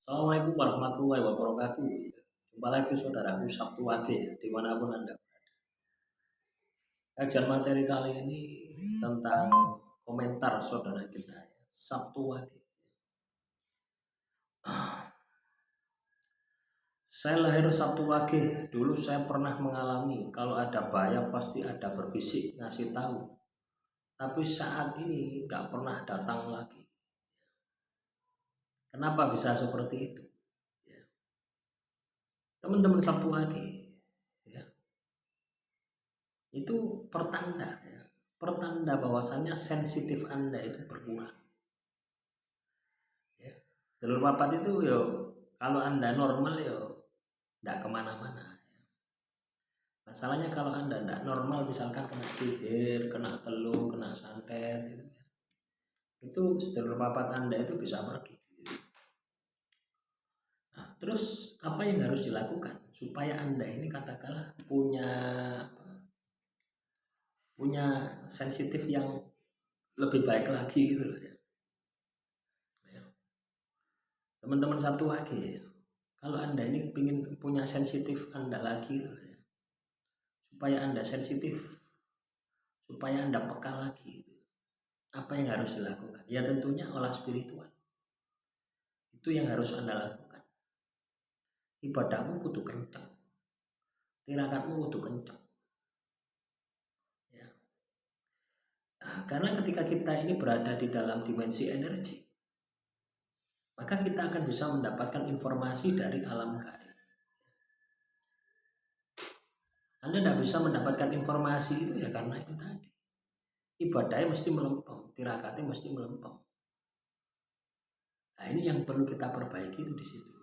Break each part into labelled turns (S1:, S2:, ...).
S1: Assalamualaikum warahmatullahi wabarakatuh. Jumpa lagi saudaraku Sabtu Wage dimanapun Anda. Kajian materi kali ini tentang komentar saudara kita Sabtu Wage. Saya lahir Sabtu Wage. Dulu saya pernah mengalami kalau ada bahaya pasti ada berbisik ngasih tahu. Tapi saat ini nggak pernah datang lagi. Kenapa bisa seperti itu? Teman-teman Sabtu Wage, ya, itu pertanda bahwasannya sensitif Anda itu berkurang. Ya. Telur papat itu yo kalau Anda normal yo tidak kemana-mana. Masalahnya kalau Anda tidak normal, misalkan kena sihir, kena telur, kena santet, itu telur papat Anda itu bisa pergi. Nah, terus apa yang harus dilakukan supaya Anda ini katakanlah punya sensitif yang lebih baik lagi gitu loh ya. Teman-teman Sabtu Wage, kalau Anda ini ingin punya sensitif Anda lagi gitu ya, supaya Anda sensitif, supaya Anda peka lagi, apa yang harus dilakukan? Ya tentunya olah spiritual. Itu yang harus Anda lakukan. Ibadahmu kudu kencang, tirakatmu kudu kencang. Ya. Nah, karena ketika kita ini berada di dalam dimensi energi, maka kita akan bisa mendapatkan informasi dari alam gaib. Anda tidak bisa mendapatkan informasi itu ya karena itu tadi. Ibadahnya mesti melempem, tirakatnya mesti melempem. Nah ini yang perlu kita perbaiki itu di situ.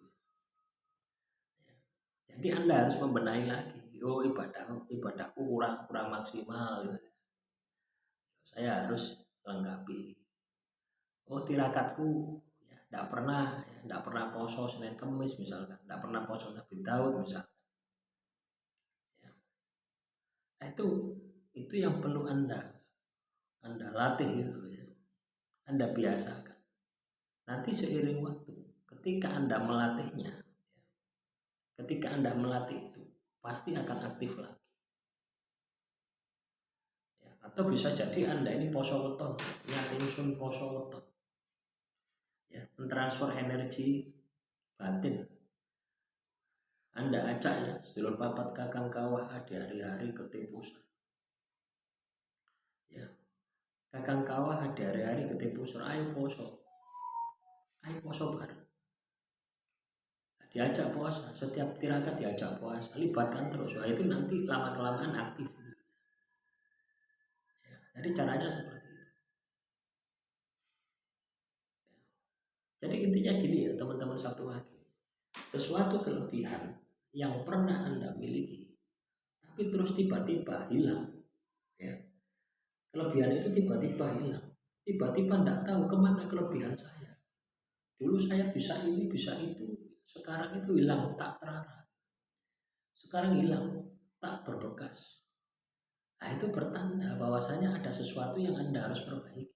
S1: Jadi Anda harus membenahi lagi. Oh ibadahku kurang maksimal. Saya harus lengkapi. Oh tirakatku ya tidak pernah poso Senin Kemis misalkan, tidak pernah poso Nabi Daud misalkan. Ya. Nah, itu yang perlu Anda latih gitu ya. Anda biasakan. Nanti seiring waktu, ketika Anda melatihnya, ketika Anda melatih itu, pasti akan aktif lagi. Ya, atau bisa jadi Anda ini poso weton, nyusun poso weton. Ya, mentransfer energi batin. Anda ajak ya, sedulur papat kakang kawah di hari-hari ketepusar. Ya, kakang kawah di hari-hari ketepusar, ayo poso bareng. Diajak puasa, setiap tirakat diajak puasa, libatkan terus. Wah itu nanti lama kelamaan aktif. Ya, jadi caranya seperti itu. Ya. Jadi intinya gini ya teman-teman Sabtu Wage, sesuatu kelebihan yang pernah Anda miliki, tapi terus tiba-tiba hilang. Ya. Kelebihan itu tiba-tiba hilang. Tiba-tiba tidak tahu kemana kelebihan saya. Dulu saya bisa ini, bisa itu. Sekarang itu hilang, tak terarah. Sekarang hilang, tak berbekas. Nah itu bertanda bahwasanya ada sesuatu yang Anda harus perbaiki.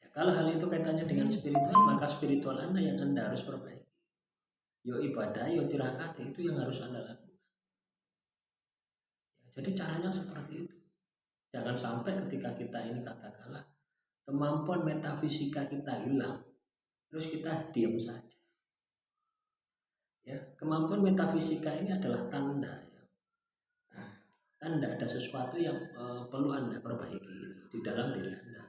S1: Ya, kalau hal itu kaitannya dengan spiritual, maka spiritual Anda yang Anda harus perbaiki. Yo ibadah, yo tirakat itu yang harus Anda lakukan. Ya, jadi caranya seperti itu. Jangan sampai ketika kita ini katakanlah kemampuan metafisika kita hilang, terus kita diam saja. Ya, kemampuan metafisika ini adalah tanda. Ya. Nah, tanda ada sesuatu yang perlu Anda perbaiki gitu, di dalam diri Anda.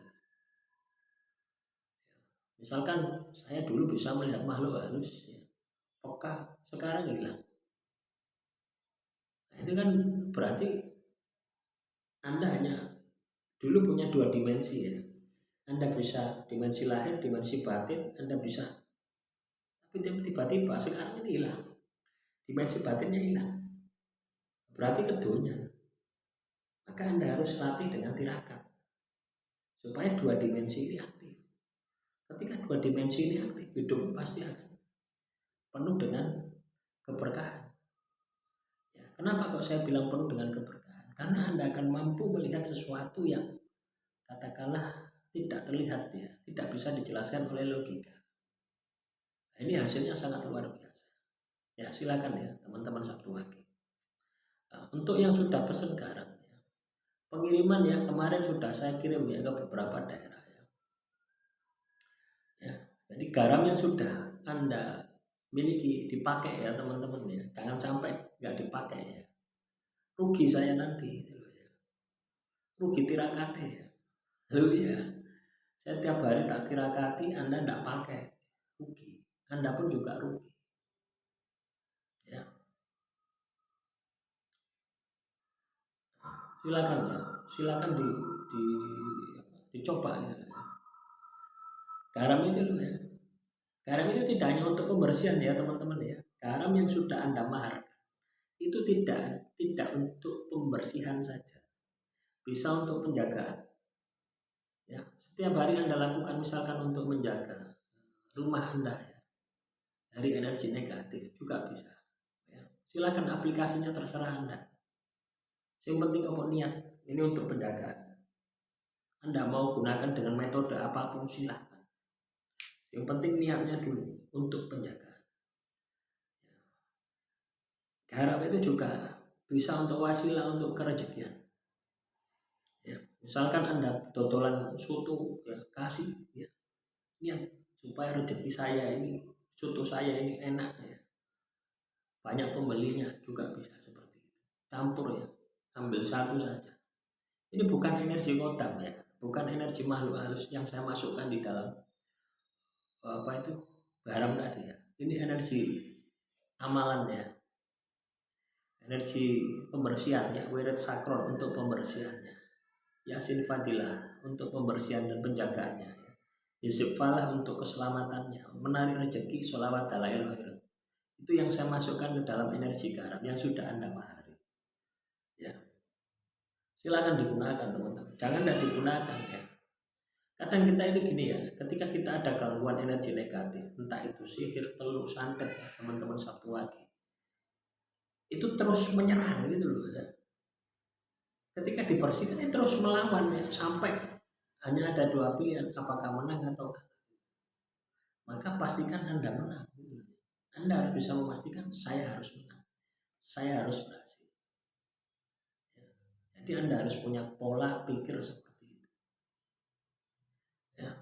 S1: Misalkan saya dulu bisa melihat makhluk halus, ya, peka, sekarang hilang. Nah, itu kan berarti Anda hanya dulu punya dua dimensi ya. Anda bisa dimensi lahir, dimensi batin, Anda bisa. Tapi tiba-tiba sekarang ini hilang. Dimensi batinnya hilang. Berarti keduanya. Maka Anda harus latih dengan tirakat. Supaya dua dimensi ini aktif. Ketika dua dimensi ini aktif, hidupmu pasti akan penuh dengan keberkahan. Ya, kenapa kok saya bilang penuh dengan keberkahan? Karena Anda akan mampu melihat sesuatu yang katakanlah tidak terlihat ya, tidak bisa dijelaskan oleh logika. Ini hasilnya sangat luar biasa. Ya silakan ya teman-teman Sabtu Wage. Untuk yang sudah pesan garam, ya, pengiriman ya kemarin sudah saya kirim ya ke beberapa daerah ya. Ya, jadi garam yang sudah Anda miliki dipakai ya teman-teman ya, jangan sampai nggak dipakai ya. Rugi saya nanti, gitu ya. Rugi tirakati ya. Lalu ya, saya tiap hari tak tirakati, Anda tidak pakai, rugi. Anda pun juga rugi. Ya, silakan ya, silakan dicoba ya. Garam itu loh ya. Garam itu tidak hanya untuk pembersihan ya teman-teman ya. Garam yang sudah Anda mahar itu tidak untuk pembersihan saja, bisa untuk penjagaan. Ya, setiap hari Anda lakukan misalkan untuk menjaga rumah Anda ya, dari energi negatif juga bisa. Ya, silakan aplikasinya terserah Anda. Yang penting apa niat ini untuk penjagaan. Anda mau gunakan dengan metode apapun silahkan. Yang penting niatnya dulu untuk penjagaan. Garam itu juga bisa untuk wasilah untuk kerejekian. Ya, misalkan Anda dodolan soto ya kasih ya niat supaya rezeki saya ini soto saya ini enak ya. Banyak pembelinya juga bisa seperti itu. Campur ya, ambil satu saja. Ini bukan energi kodam ya, bukan energi makhluk halus yang saya masukkan di dalam apa itu garam tadi ya. Ini energi amalan ya, energi pembersihannya, wirid sakron untuk pembersihannya, yasin fadilah untuk pembersihan dan penjagaannya, Hizib falah untuk keselamatannya, menarik rezeki, sholawat dalail khairat. Itu yang saya masukkan ke dalam energi garam yang sudah Anda pahami. Ya, silakan digunakan teman-teman. Jangan tidak digunakan ya. Kadang kita ini gini ya, ketika kita ada gangguan energi negatif, entah itu sihir, telur, santet ya, teman-teman Sabtu Wage, itu terus menyerang gitu loh ya. Ketika dibersihkan ini terus melawan ya, sampai hanya ada dua pilihan, apakah menang atau kalah. Maka pastikan Anda menang. Anda harus bisa memastikan saya harus menang, saya harus berhasil. Ya. Jadi Anda harus punya pola pikir seperti itu. Ya.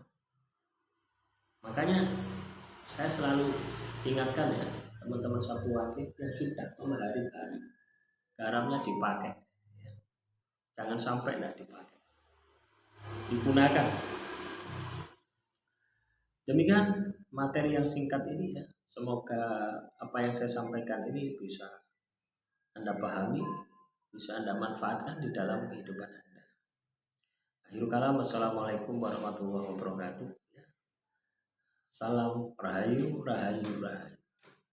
S1: Makanya saya selalu ingatkan ya teman-teman Sabtu Wage yang sudah memahari garam, garamnya dipakai. Ya. Jangan sampai tidak dipakai, digunakan. Demikian materi yang singkat ini ya. Semoga apa yang saya sampaikan ini bisa Anda pahami, bisa Anda manfaatkan di dalam kehidupan Anda. Akhirul kalam, wassalamualaikum warahmatullahi wabarakatuh. Salam rahayu, rahayu, rahayu.